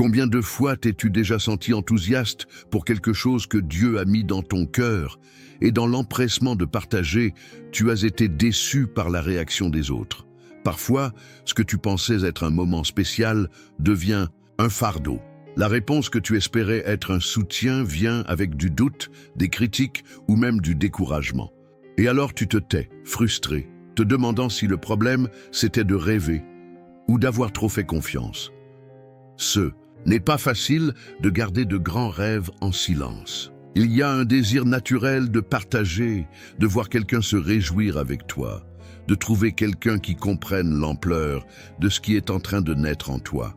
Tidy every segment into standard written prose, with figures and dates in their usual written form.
Combien de fois t'es-tu déjà senti enthousiaste pour quelque chose que Dieu a mis dans ton cœur, et dans l'empressement de partager, tu as été déçu par la réaction des autres? Parfois, ce que tu pensais être un moment spécial devient un fardeau. La réponse que tu espérais être un soutien vient avec du doute, des critiques ou même du découragement. Et alors tu te tais, frustré, te demandant si le problème c'était de rêver ou d'avoir trop fait confiance. Ce n'est pas facile de garder de grands rêves en silence. Il y a un désir naturel de partager, de voir quelqu'un se réjouir avec toi, de trouver quelqu'un qui comprenne l'ampleur de ce qui est en train de naître en toi.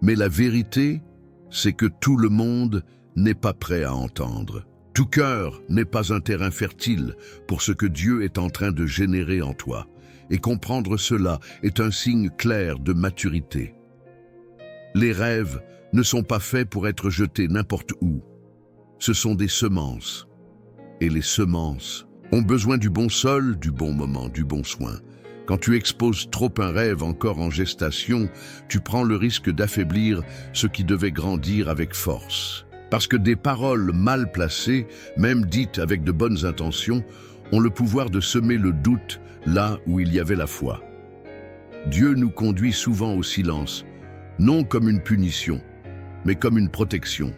Mais la vérité, c'est que tout le monde n'est pas prêt à entendre. Tout cœur n'est pas un terrain fertile pour ce que Dieu est en train de générer en toi. Et comprendre cela est un signe clair de maturité. Les rêves ne sont pas faits pour être jetés n'importe où. Ce sont des semences. Et les semences ont besoin du bon sol, du bon moment, du bon soin. Quand tu exposes trop un rêve encore en gestation, tu prends le risque d'affaiblir ce qui devait grandir avec force. Parce que des paroles mal placées, même dites avec de bonnes intentions, ont le pouvoir de semer le doute là où il y avait la foi. Dieu nous conduit souvent au silence, non comme une punition, mais comme une protection.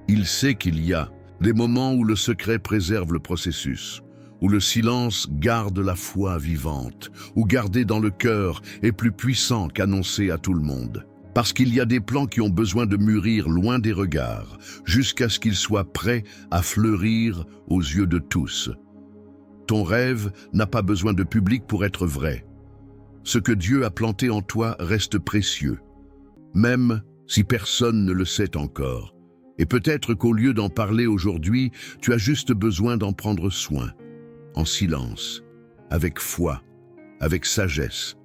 Il sait qu'il y a des moments où le secret préserve le processus, où le silence garde la foi vivante, où garder dans le cœur est plus puissant qu'annoncer à tout le monde. Parce qu'il y a des plans qui ont besoin de mûrir loin des regards, jusqu'à ce qu'ils soient prêts à fleurir aux yeux de tous. Ton rêve n'a pas besoin de public pour être vrai. Ce que Dieu a planté en toi reste précieux, même si personne ne le sait encore. Et peut-être qu'au lieu d'en parler aujourd'hui, tu as juste besoin d'en prendre soin, en silence, avec foi, avec sagesse,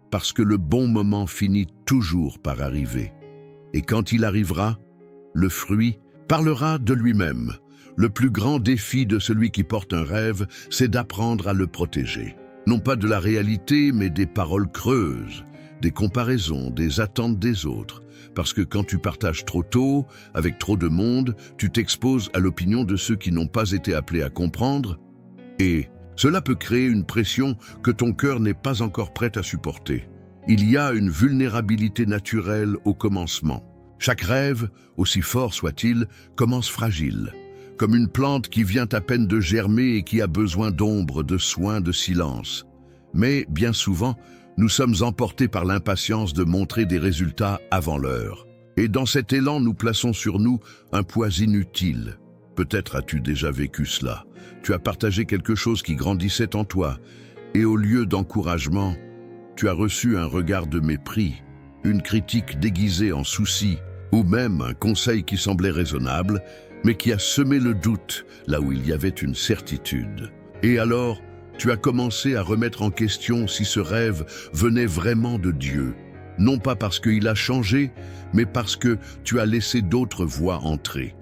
parce que le bon moment finit toujours par arriver. Et quand il arrivera, le fruit parlera de lui-même. Le plus grand défi de celui qui porte un rêve, c'est d'apprendre à le protéger. Non pas de la réalité, mais des paroles creuses, des comparaisons, des attentes des autres. Parce que quand tu partages trop tôt, avec trop de monde, tu t'exposes à l'opinion de ceux qui n'ont pas été appelés à comprendre, et cela peut créer une pression que ton cœur n'est pas encore prêt à supporter. Il y a une vulnérabilité naturelle au commencement. Chaque rêve, aussi fort soit-il, commence fragile, comme une plante qui vient à peine de germer et qui a besoin d'ombre, de soins, de silence. Mais bien souvent, nous sommes emportés par l'impatience de montrer des résultats avant l'heure. Et dans cet élan, nous plaçons sur nous un poids inutile. Peut-être as-tu déjà vécu cela. Tu as partagé quelque chose qui grandissait en toi, et au lieu d'encouragement, tu as reçu un regard de mépris, une critique déguisée en souci, ou même un conseil qui semblait raisonnable, mais qui a semé le doute là où il y avait une certitude. Et alors, tu as commencé à remettre en question si ce rêve venait vraiment de Dieu, non pas parce qu'il a changé, mais parce que tu as laissé d'autres voix entrer.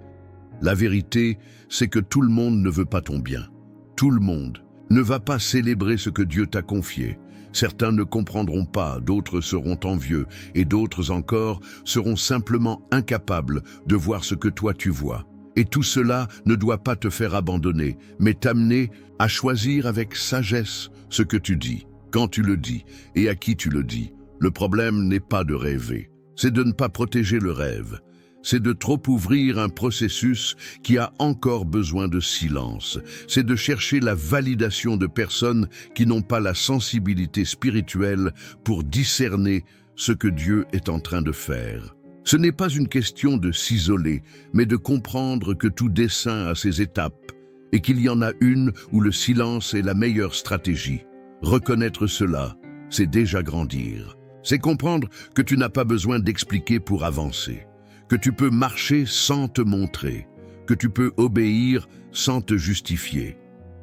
La vérité, c'est que tout le monde ne veut pas ton bien. Tout le monde ne va pas célébrer ce que Dieu t'a confié. Certains ne comprendront pas, d'autres seront envieux, et d'autres encore seront simplement incapables de voir ce que toi tu vois. Et tout cela ne doit pas te faire abandonner, mais t'amener à choisir avec sagesse ce que tu dis, quand tu le dis et à qui tu le dis. Le problème n'est pas de rêver, c'est de ne pas protéger le rêve. C'est de trop ouvrir un processus qui a encore besoin de silence. C'est de chercher la validation de personnes qui n'ont pas la sensibilité spirituelle pour discerner ce que Dieu est en train de faire. Ce n'est pas une question de s'isoler, mais de comprendre que tout dessein a ses étapes et qu'il y en a une où le silence est la meilleure stratégie. Reconnaître cela, c'est déjà grandir. C'est comprendre que tu n'as pas besoin d'expliquer pour avancer, que tu peux marcher sans te montrer, que tu peux obéir sans te justifier,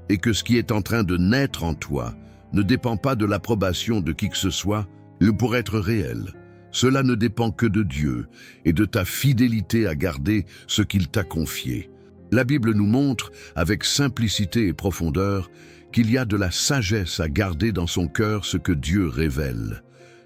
et que ce qui est en train de naître en toi ne dépend pas de l'approbation de qui que ce soit, pour être réel. Cela ne dépend que de Dieu et de ta fidélité à garder ce qu'il t'a confié. La Bible nous montre, avec simplicité et profondeur, qu'il y a de la sagesse à garder dans son cœur ce que Dieu révèle.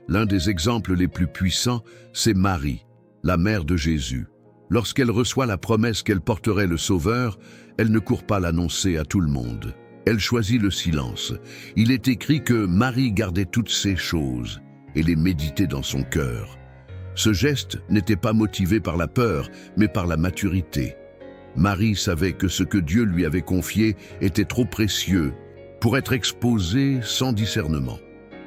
L'un des exemples les plus puissants, c'est Marie, la mère de Jésus. Lorsqu'elle reçoit la promesse qu'elle porterait le Sauveur, elle ne court pas l'annoncer à tout le monde. Elle choisit le silence. Il est écrit que Marie gardait toutes ces choses et les méditait dans son cœur. Ce geste n'était pas motivé par la peur, mais par la maturité. Marie savait que ce que Dieu lui avait confié était trop précieux pour être exposé sans discernement.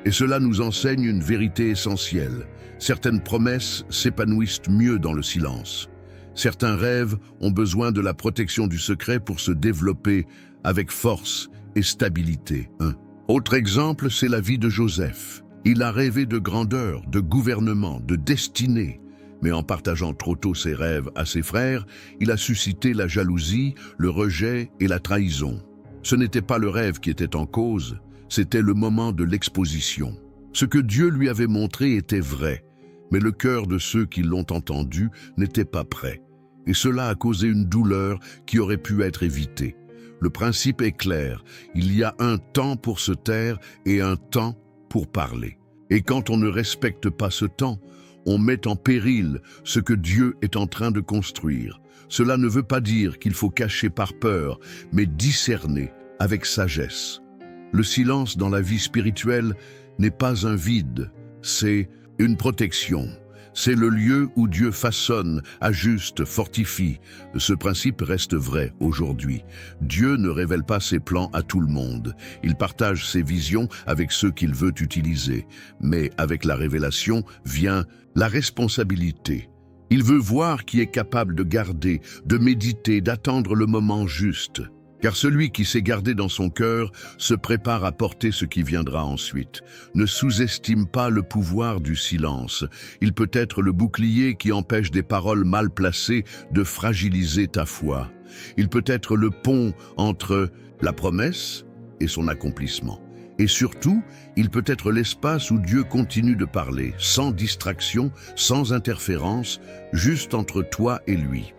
Et cela nous enseigne une vérité essentielle. Certaines promesses s'épanouissent mieux dans le silence. Certains rêves ont besoin de la protection du secret pour se développer avec force et stabilité. Un autre exemple, c'est la vie de Joseph. Il a rêvé de grandeur, de gouvernement, de destinée. Mais en partageant trop tôt ses rêves à ses frères, il a suscité la jalousie, le rejet et la trahison. Ce n'était pas le rêve qui était en cause, c'était le moment de l'exposition. Ce que Dieu lui avait montré était vrai, mais le cœur de ceux qui l'ont entendu n'était pas prêt. Et cela a causé une douleur qui aurait pu être évitée. Le principe est clair, il y a un temps pour se taire et un temps pour parler. Et quand on ne respecte pas ce temps, on met en péril ce que Dieu est en train de construire. Cela ne veut pas dire qu'il faut cacher par peur, mais discerner avec sagesse. Le silence dans la vie spirituelle n'est pas un vide, c'est une protection. C'est le lieu où Dieu façonne, ajuste, fortifie. Ce principe reste vrai aujourd'hui. Dieu ne révèle pas ses plans à tout le monde. Il partage ses visions avec ceux qu'il veut utiliser. Mais avec la révélation vient la responsabilité. Il veut voir qui est capable de garder, de méditer, d'attendre le moment juste. Car celui qui s'est gardé dans son cœur se prépare à porter ce qui viendra ensuite. Ne sous-estime pas le pouvoir du silence. Il peut être le bouclier qui empêche des paroles mal placées de fragiliser ta foi. Il peut être le pont entre la promesse et son accomplissement. Et surtout, il peut être l'espace où Dieu continue de parler, sans distraction, sans interférence, juste entre toi et lui.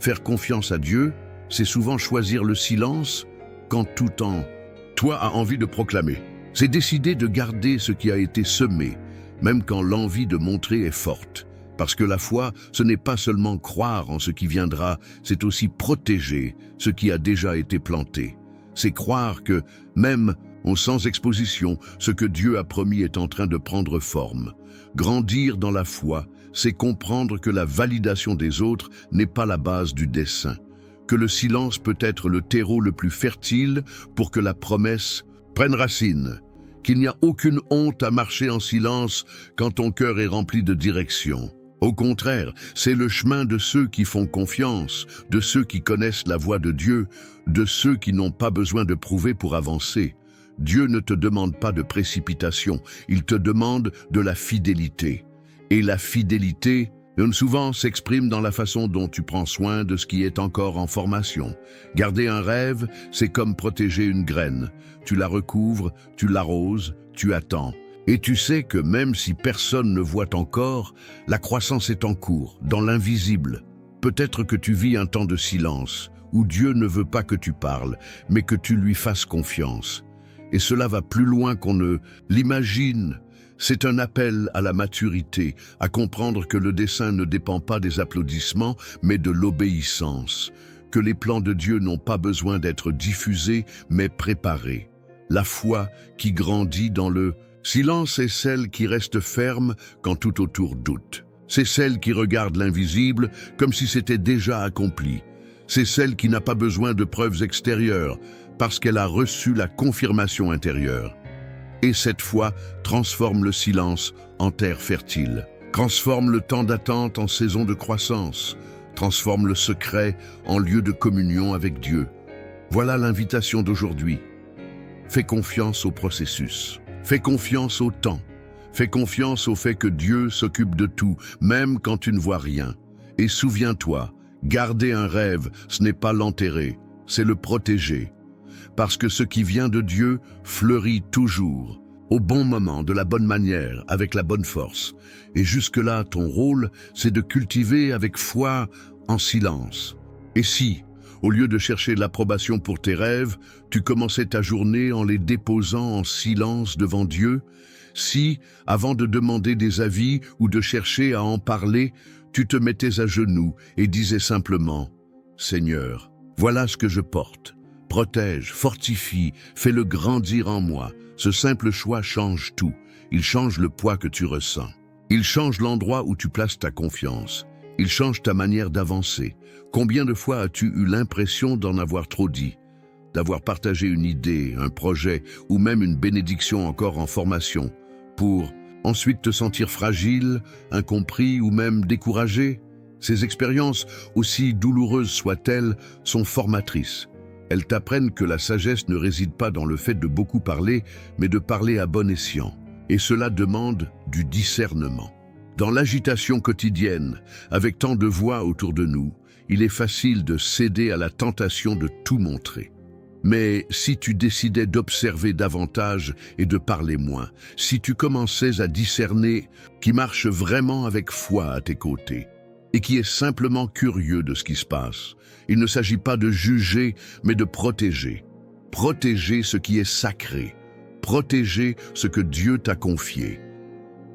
Faire confiance à Dieu, c'est souvent choisir le silence quand tout en toi a envie de proclamer. C'est décider de garder ce qui a été semé, même quand l'envie de montrer est forte. Parce que la foi, ce n'est pas seulement croire en ce qui viendra, c'est aussi protéger ce qui a déjà été planté. C'est croire que, même sans exposition, ce que Dieu a promis est en train de prendre forme. Grandir dans la foi, c'est comprendre que la validation des autres n'est pas la base du dessein. Que le silence peut être le terreau le plus fertile pour que la promesse prenne racine, qu'il n'y a aucune honte à marcher en silence quand ton cœur est rempli de direction. Au contraire, c'est le chemin de ceux qui font confiance, de ceux qui connaissent la voie de Dieu, de ceux qui n'ont pas besoin de prouver pour avancer. Dieu ne te demande pas de précipitation, il te demande de la fidélité. Et la fidélité, souvent s'exprime dans la façon dont tu prends soin de ce qui est encore en formation. Garder un rêve, c'est comme protéger une graine. Tu la recouvres, tu l'arroses, tu attends. Et tu sais que même si personne ne voit encore, la croissance est en cours, dans l'invisible. Peut-être que tu vis un temps de silence, où Dieu ne veut pas que tu parles, mais que tu lui fasses confiance. Et cela va plus loin qu'on ne l'imagine. C'est un appel à la maturité, à comprendre que le dessein ne dépend pas des applaudissements, mais de l'obéissance, que les plans de Dieu n'ont pas besoin d'être diffusés, mais préparés. La foi qui grandit dans le silence est celle qui reste ferme quand tout autour doute. C'est celle qui regarde l'invisible comme si c'était déjà accompli. C'est celle qui n'a pas besoin de preuves extérieures, parce qu'elle a reçu la confirmation intérieure. Et cette foi transforme le silence en terre fertile, transforme le temps d'attente en saison de croissance, transforme le secret en lieu de communion avec Dieu. Voilà l'invitation d'aujourd'hui. Fais confiance au processus, fais confiance au temps, fais confiance au fait que Dieu s'occupe de tout, même quand tu ne vois rien. Et souviens-toi, garder un rêve, ce n'est pas l'enterrer, c'est le protéger. Parce que ce qui vient de Dieu fleurit toujours, au bon moment, de la bonne manière, avec la bonne force. Et jusque-là, ton rôle, c'est de cultiver avec foi en silence. Et si, au lieu de chercher l'approbation pour tes rêves, tu commençais ta journée en les déposant en silence devant Dieu, Si, avant de demander des avis ou de chercher à en parler, tu te mettais à genoux et disais simplement « Seigneur, voilà ce que je porte. Protège, fortifie, fais-le grandir en moi. » Ce simple choix change tout. Il change le poids que tu ressens. Il change l'endroit où tu places ta confiance. Il change ta manière d'avancer. Combien de fois as-tu eu l'impression d'en avoir trop dit, d'avoir partagé une idée, un projet ou même une bénédiction encore en formation, pour ensuite te sentir fragile, incompris ou même découragé? Ces expériences, aussi douloureuses soient-elles, sont formatrices. Elles t'apprennent que la sagesse ne réside pas dans le fait de beaucoup parler, mais de parler à bon escient. Et cela demande du discernement. Dans l'agitation quotidienne, avec tant de voix autour de nous, il est facile de céder à la tentation de tout montrer. Mais si tu décidais d'observer davantage et de parler moins, si tu commençais à discerner qui marche vraiment avec foi à tes côtés et qui est simplement curieux de ce qui se passe, il ne s'agit pas de juger, mais de protéger. Protéger ce qui est sacré. Protéger ce que Dieu t'a confié.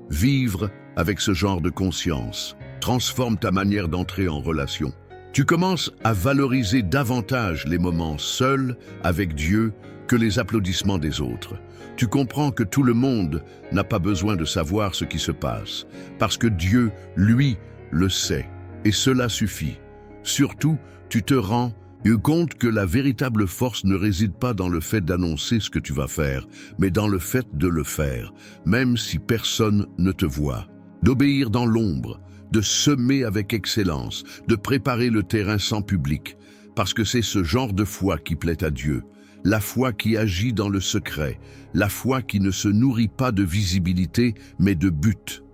Vivre avec ce genre de conscience transforme ta manière d'entrer en relation. Tu commences à valoriser davantage les moments seuls avec Dieu que les applaudissements des autres. Tu comprends que tout le monde n'a pas besoin de savoir ce qui se passe, parce que Dieu, lui, le sait, et cela suffit. Surtout, tu te rends compte que la véritable force ne réside pas dans le fait d'annoncer ce que tu vas faire, mais dans le fait de le faire, même si personne ne te voit. D'obéir dans l'ombre, de semer avec excellence, de préparer le terrain sans public, parce que c'est ce genre de foi qui plaît à Dieu, la foi qui agit dans le secret, la foi qui ne se nourrit pas de visibilité, mais de but.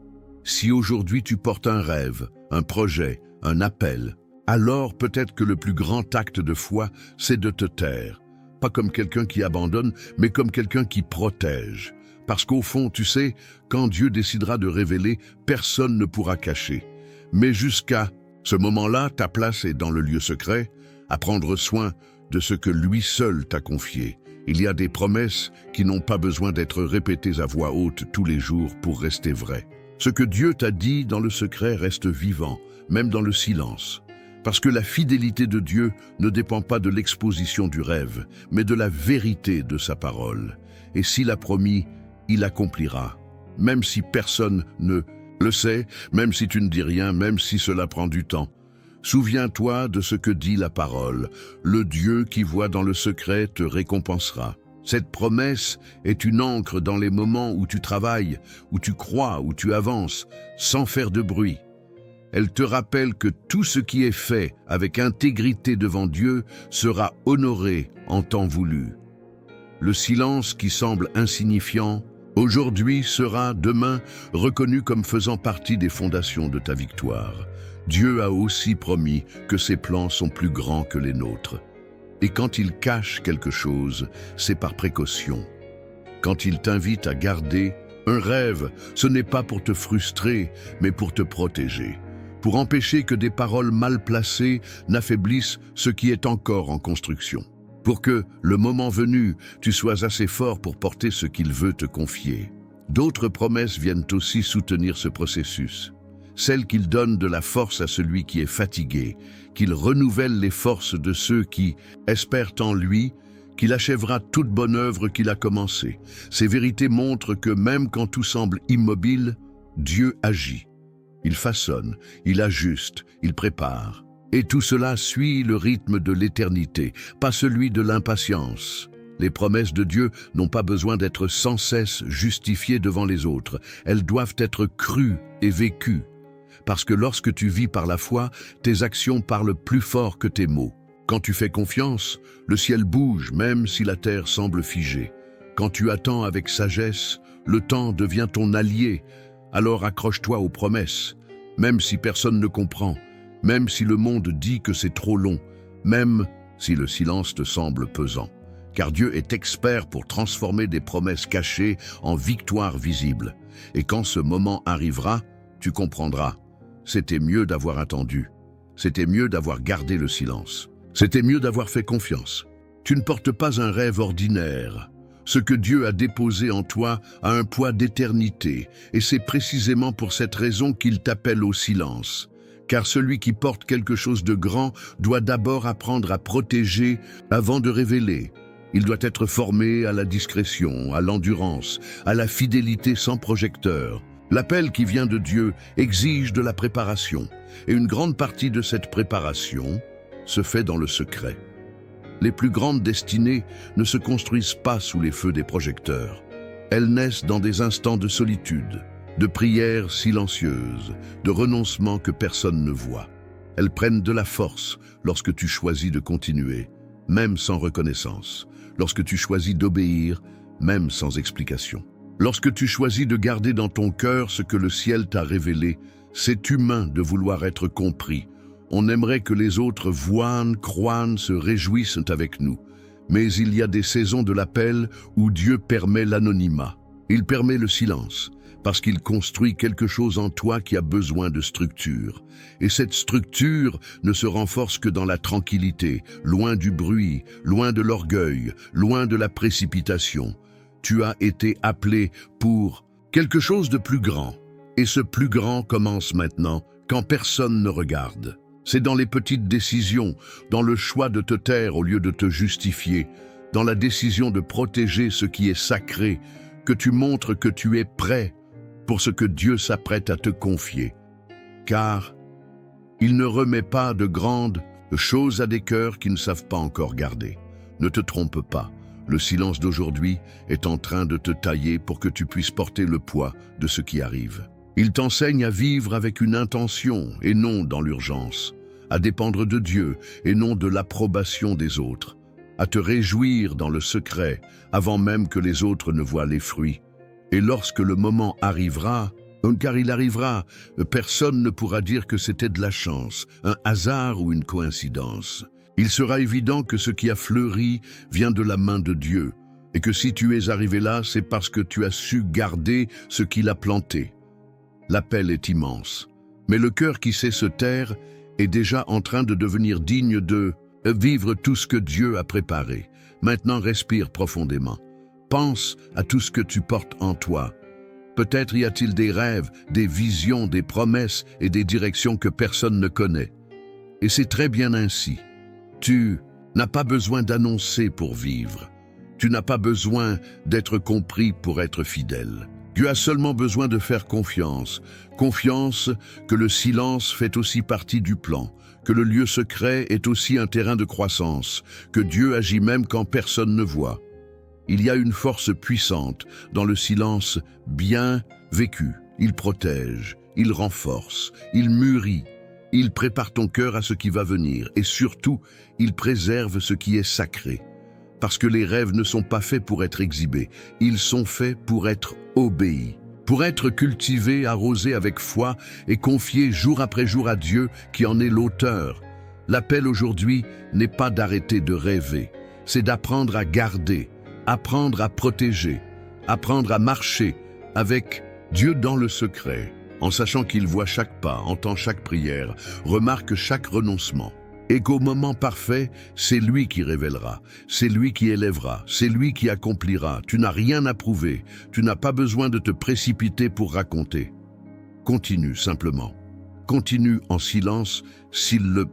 Si aujourd'hui tu portes un rêve, un projet, un appel, alors peut-être que le plus grand acte de foi, c'est de te taire. Pas comme quelqu'un qui abandonne, mais comme quelqu'un qui protège. Parce qu'au fond, tu sais, quand Dieu décidera de révéler, personne ne pourra cacher. Mais jusqu'à ce moment-là, ta place est dans le lieu secret, à prendre soin de ce que lui seul t'a confié. Il y a des promesses qui n'ont pas besoin d'être répétées à voix haute tous les jours pour rester vraies. Ce que Dieu t'a dit dans le secret reste vivant, même dans le silence. Parce que la fidélité de Dieu ne dépend pas de l'exposition du rêve, mais de la vérité de sa parole. Et s'il a promis, il accomplira. Même si personne ne le sait, même si tu ne dis rien, même si cela prend du temps. Souviens-toi de ce que dit la parole. Le Dieu qui voit dans le secret te récompensera. Cette promesse est une encre dans les moments où tu travailles, où tu crois, où tu avances, sans faire de bruit. Elle te rappelle que tout ce qui est fait avec intégrité devant Dieu sera honoré en temps voulu. Le silence qui semble insignifiant, aujourd'hui sera demain reconnu comme faisant partie des fondations de ta victoire. Dieu a aussi promis que ses plans sont plus grands que les nôtres. Et quand il cache quelque chose, c'est par précaution. Quand il t'invite à garder un rêve, ce n'est pas pour te frustrer, mais pour te protéger. Pour empêcher que des paroles mal placées n'affaiblissent ce qui est encore en construction. Pour que, le moment venu, tu sois assez fort pour porter ce qu'il veut te confier. D'autres promesses viennent aussi soutenir ce processus. Celles qu'il donne de la force à celui qui est fatigué, qu'il renouvelle les forces de ceux qui espèrent en lui, qu'il achèvera toute bonne œuvre qu'il a commencée. Ces vérités montrent que même quand tout semble immobile, Dieu agit. Il façonne, il ajuste, il prépare. Et tout cela suit le rythme de l'éternité, pas celui de l'impatience. Les promesses de Dieu n'ont pas besoin d'être sans cesse justifiées devant les autres. Elles doivent être crues et vécues. Parce que lorsque tu vis par la foi, tes actions parlent plus fort que tes mots. Quand tu fais confiance, le ciel bouge même si la terre semble figée. Quand tu attends avec sagesse, le temps devient ton allié. Alors accroche-toi aux promesses, même si personne ne comprend, même si le monde dit que c'est trop long, même si le silence te semble pesant. Car Dieu est expert pour transformer des promesses cachées en victoires visibles. Et quand ce moment arrivera, tu comprendras. C'était mieux d'avoir attendu. C'était mieux d'avoir gardé le silence. C'était mieux d'avoir fait confiance. Tu ne portes pas un rêve ordinaire. Ce que Dieu a déposé en toi a un poids d'éternité, et c'est précisément pour cette raison qu'il t'appelle au silence. Car celui qui porte quelque chose de grand doit d'abord apprendre à protéger avant de révéler. Il doit être formé à la discrétion, à l'endurance, à la fidélité sans projecteur. L'appel qui vient de Dieu exige de la préparation, et une grande partie de cette préparation se fait dans le secret. Les plus grandes destinées ne se construisent pas sous les feux des projecteurs. Elles naissent dans des instants de solitude, de prières silencieuses, de renoncements que personne ne voit. Elles prennent de la force lorsque tu choisis de continuer, même sans reconnaissance, lorsque tu choisis d'obéir, même sans explication. Lorsque tu choisis de garder dans ton cœur ce que le ciel t'a révélé, c'est humain de vouloir être compris. On aimerait que les autres voient, croient, se réjouissent avec nous. Mais il y a des saisons de l'appel où Dieu permet l'anonymat. Il permet le silence, parce qu'il construit quelque chose en toi qui a besoin de structure. Et cette structure ne se renforce que dans la tranquillité, loin du bruit, loin de l'orgueil, loin de la précipitation. Tu as été appelé pour quelque chose de plus grand. Et ce plus grand commence maintenant, quand personne ne regarde. C'est dans les petites décisions, dans le choix de te taire au lieu de te justifier, dans la décision de protéger ce qui est sacré, que tu montres que tu es prêt pour ce que Dieu s'apprête à te confier. Car il ne remet pas de grandes choses à des cœurs qui ne savent pas encore garder. Ne te trompe pas. Le silence d'aujourd'hui est en train de te tailler pour que tu puisses porter le poids de ce qui arrive. Il t'enseigne à vivre avec une intention et non dans l'urgence, à dépendre de Dieu et non de l'approbation des autres, à te réjouir dans le secret avant même que les autres ne voient les fruits. Et lorsque le moment arrivera, car il arrivera, personne ne pourra dire que c'était de la chance, un hasard ou une coïncidence. Il sera évident que ce qui a fleuri vient de la main de Dieu, et que si tu es arrivé là, c'est parce que tu as su garder ce qu'il a planté. L'appel est immense, mais le cœur qui sait se taire est déjà en train de devenir digne de vivre tout ce que Dieu a préparé. Maintenant, respire profondément. Pense à tout ce que tu portes en toi. Peut-être y a-t-il des rêves, des visions, des promesses et des directions que personne ne connaît. Et c'est très bien ainsi. Tu n'as pas besoin d'annoncer pour vivre. Tu n'as pas besoin d'être compris pour être fidèle. Tu as seulement besoin de faire confiance. Confiance que le silence fait aussi partie du plan, que le lieu secret est aussi un terrain de croissance, que Dieu agit même quand personne ne voit. Il y a une force puissante dans le silence bien vécu. Il protège, il renforce, il mûrit. Il prépare ton cœur à ce qui va venir et surtout, il préserve ce qui est sacré. Parce que les rêves ne sont pas faits pour être exhibés, ils sont faits pour être obéis, pour être cultivés, arrosés avec foi et confiés jour après jour à Dieu qui en est l'auteur. L'appel aujourd'hui n'est pas d'arrêter de rêver, c'est d'apprendre à garder, apprendre à protéger, apprendre à marcher avec Dieu dans le secret. En sachant qu'il voit chaque pas, entend chaque prière, remarque chaque renoncement. Et qu'au moment parfait, c'est lui qui révélera, c'est lui qui élèvera, c'est lui qui accomplira. Tu n'as rien à prouver, tu n'as pas besoin de te précipiter pour raconter. Continue simplement. Continue en silence s'il le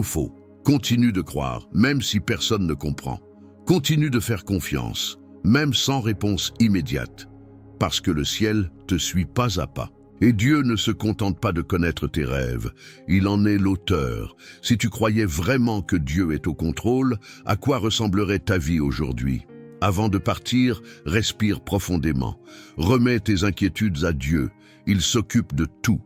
faut. Continue de croire, même si personne ne comprend. Continue de faire confiance, même sans réponse immédiate. Parce que le ciel te suit pas à pas. Et Dieu ne se contente pas de connaître tes rêves, il en est l'auteur. Si tu croyais vraiment que Dieu est au contrôle, à quoi ressemblerait ta vie aujourd'hui? Avant de partir, respire profondément. Remets tes inquiétudes à Dieu, il s'occupe de tout.